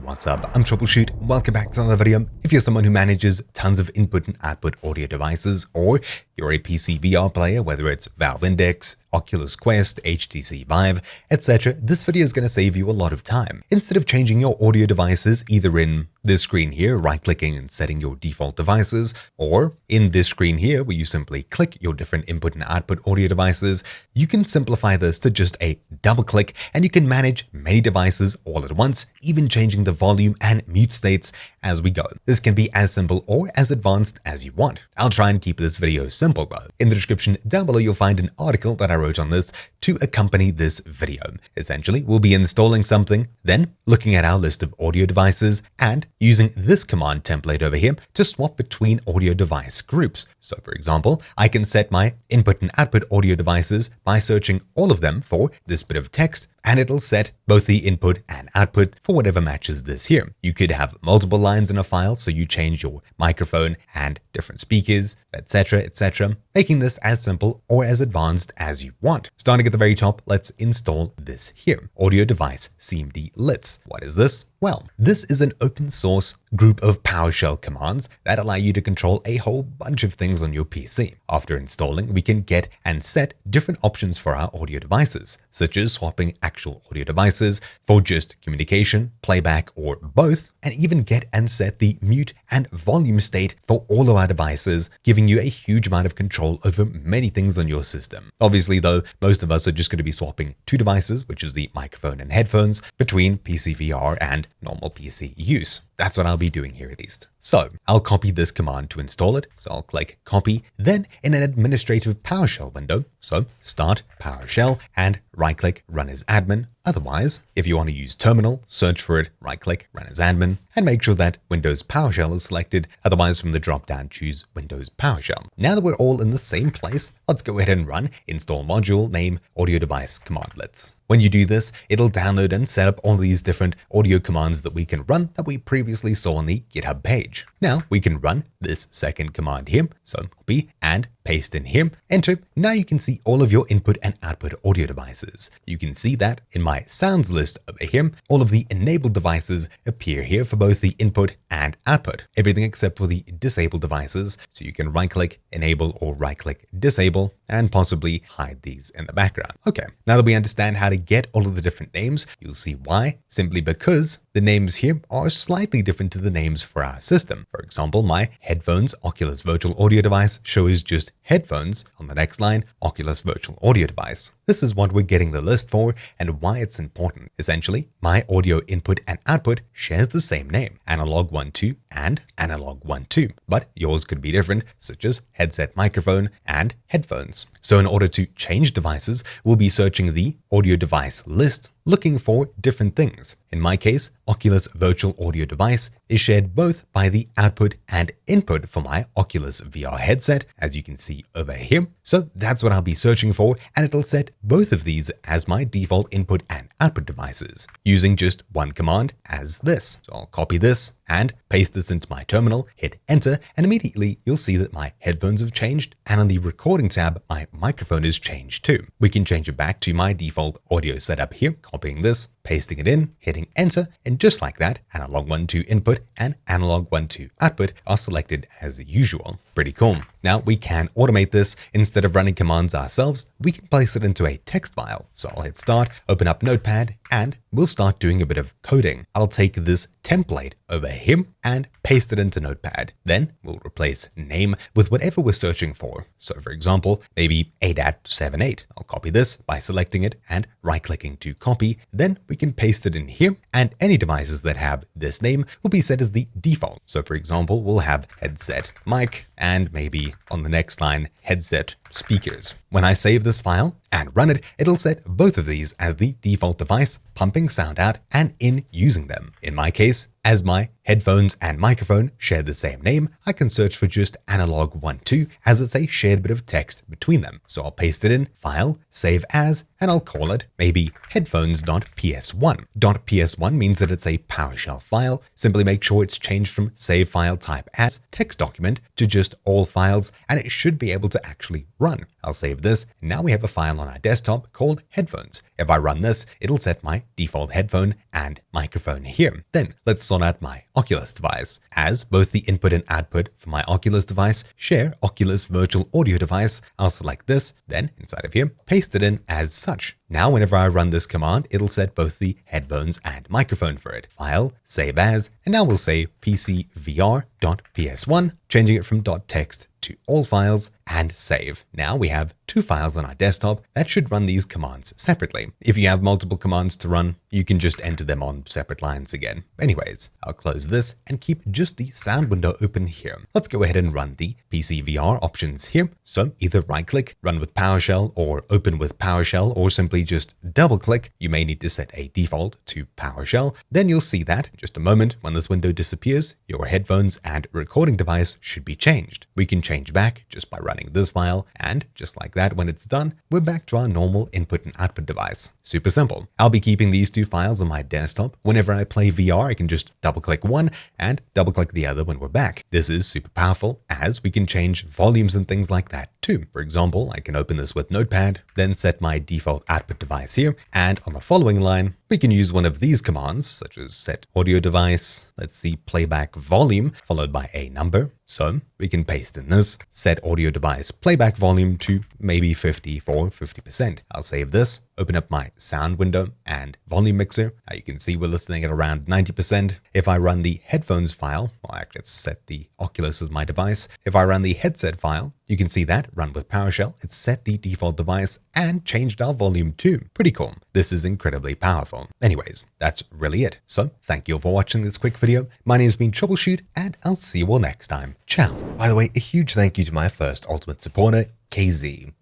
what's up? I'm Troubleshoot. Welcome back to another video. If you're someone who manages tons of input and output audio devices, or you're a PCVR player, whether it's Valve Index, Oculus Quest, HTC Vive, etc., this video is going to save you a lot of time. Instead of changing your audio devices either in this screen here, right-clicking and setting your default devices, or in this screen here where you simply click your different input and output audio devices, you can simplify this to just a double click and you can manage many devices all at once, even changing the volume and mute states as we go. This can be as simple or as advanced as you want. I'll try and keep this video simple though. In the description down below, you'll find an article that I wrote on this to accompany this video. Essentially, we'll be installing something, then looking at our list of audio devices and using this command template over here to swap between audio device groups. So for example, I can set my input and output audio devices by searching all of them for this bit of text, and it'll set both the input and output for whatever matches this here. You could have multiple lines in a file, so you change your microphone and different speakers, etc., making this as simple or as advanced as you want. Starting at the very top, let's install this here, Audio Device CMD Lits. What is this? Well, this is an open source group of PowerShell commands that allow you to control a whole bunch of things on your PC. After installing, we can get and set different options for our audio devices, such as swapping actual audio devices for just communication, playback, or both, and even get and set the mute and volume state for all of our devices, giving you a huge amount of control over many things on your system. Obviously though, most of us are just going to be swapping two devices, which is the microphone and headphones, between PCVR and normal PC use. That's what I'll be doing here at least. So I'll copy this command to install it. So I'll click copy, then in an administrative PowerShell window, so start PowerShell and right click run as admin. Otherwise, if you want to use terminal, search for it, right click run as admin, and make sure that Windows PowerShell is selected. Otherwise, from the drop down, choose Windows PowerShell. Now that we're all in the same place, let's go ahead and run install module name audio device commandlets. When you do this, it'll download and set up all of these different audio commands that we can run that we previously saw on the GitHub page. Now we can run this second command here. So copy and paste in here, enter. Now you can see all of your input and output audio devices. You can see that in my sounds list over here, all of the enabled devices appear here for both the input and output, everything except for the disabled devices. So you can right click enable or right click disable and possibly hide these in the background. Okay, now that we understand how to get all of the different names, you'll see why. Simply because the names here are slightly different to the names for our system. For example, my headphones Oculus virtual audio device shows just headphones. On the next line, Oculus virtual audio device. This is what we're getting the list for and why it's important. Essentially, my audio input and output shares the same name, analog 1.2 and analog 1.2, but yours could be different, such as headset microphone and headphones. So in order to change devices, we'll be searching the audio device list, looking for different things. In my case, Oculus virtual audio device is shared both by the output and input for my Oculus VR headset, as you can see over here. So that's what I'll be searching for, and it'll set both of these as my default input and output devices, using just one command as this. So I'll copy this and paste this into my terminal, hit enter, and immediately you'll see that my headphones have changed, and on the recording tab, my microphone is changed too. We can change it back to my default audio setup here, copying this, pasting it in, hitting enter, and just like that, analog 1.2 input and analog 1.2 output are selected as usual. Pretty cool. Now we can automate this. Instead of running commands ourselves, we can place it into a text file. So I'll hit start, open up Notepad, and we'll start doing a bit of coding. I'll take this template over here and paste it into Notepad. Then we'll replace name with whatever we're searching for. So for example, maybe ADAT78. I'll copy this by selecting it and right-clicking to copy. Then we can paste it in here, and any devices that have this name will be set as the default. So for example, we'll have headset mic, and maybe on the next line, headset speakers. When I save this file and run it, it'll set both of these as the default device, pumping sound out and in using them. In my case, as my headphones and microphone share the same name, I can search for just analog 1.2 as it's a shared bit of text between them. So I'll paste it in, file, save as, and I'll call it maybe headphones.ps1. .ps1 means that it's a PowerShell file. Simply make sure it's changed from save file type as text document to just all files, and it should be able to actually run. I'll save this. Now we have a file on our desktop called headphones. If I run this, it'll set my default headphone and microphone here. Then let's sort out my Oculus device, as both the input and output for my Oculus device share Oculus virtual audio device. I'll select this, then inside of here, paste it in as such. Now, whenever I run this command, it'll set both the headphones and microphone for it. File, save as, and now we'll say PCVR.ps1, changing it from .text to all files, and save. Now we have two files on our desktop that should run these commands separately. If you have multiple commands to run, you can just enter them on separate lines again. Anyways, I'll close this and keep just the sound window open here. Let's go ahead and run the PCVR options here. So either right click, run with PowerShell, or open with PowerShell, or simply just double click. You may need to set a default to PowerShell. Then you'll see that in just a moment when this window disappears, your headphones and recording device should be changed. We can change back just by running this file, and just like that, when it's done, we're back to our normal input and output device. Super simple. I'll be keeping these two files on my desktop. Whenever I play VR, I can just double click one and double click the other when we're back. This is super powerful, as we can change volumes and things like that too. For example, I can open this with Notepad, then set my default output device here, and on the following line, we can use one of these commands, such as set audio device, let's see, playback volume, followed by a number. So we can paste in this, set audio device playback volume to maybe 50 for 50%. I'll save this, open up my sound window and volume mixer. Now you can see we're listening at around 90%. If I run the headphones file, well, actually let's set the Oculus as my device. If I run the headset file, you can see that run with PowerShell. It's set the default device and changed our volume too. Pretty cool. This is incredibly powerful. Anyways, that's really it. So thank you all for watching this quick video. My name's been Troubleshoot, and I'll see you all next time. Ciao. By the way, a huge thank you to my first ultimate supporter, KZ.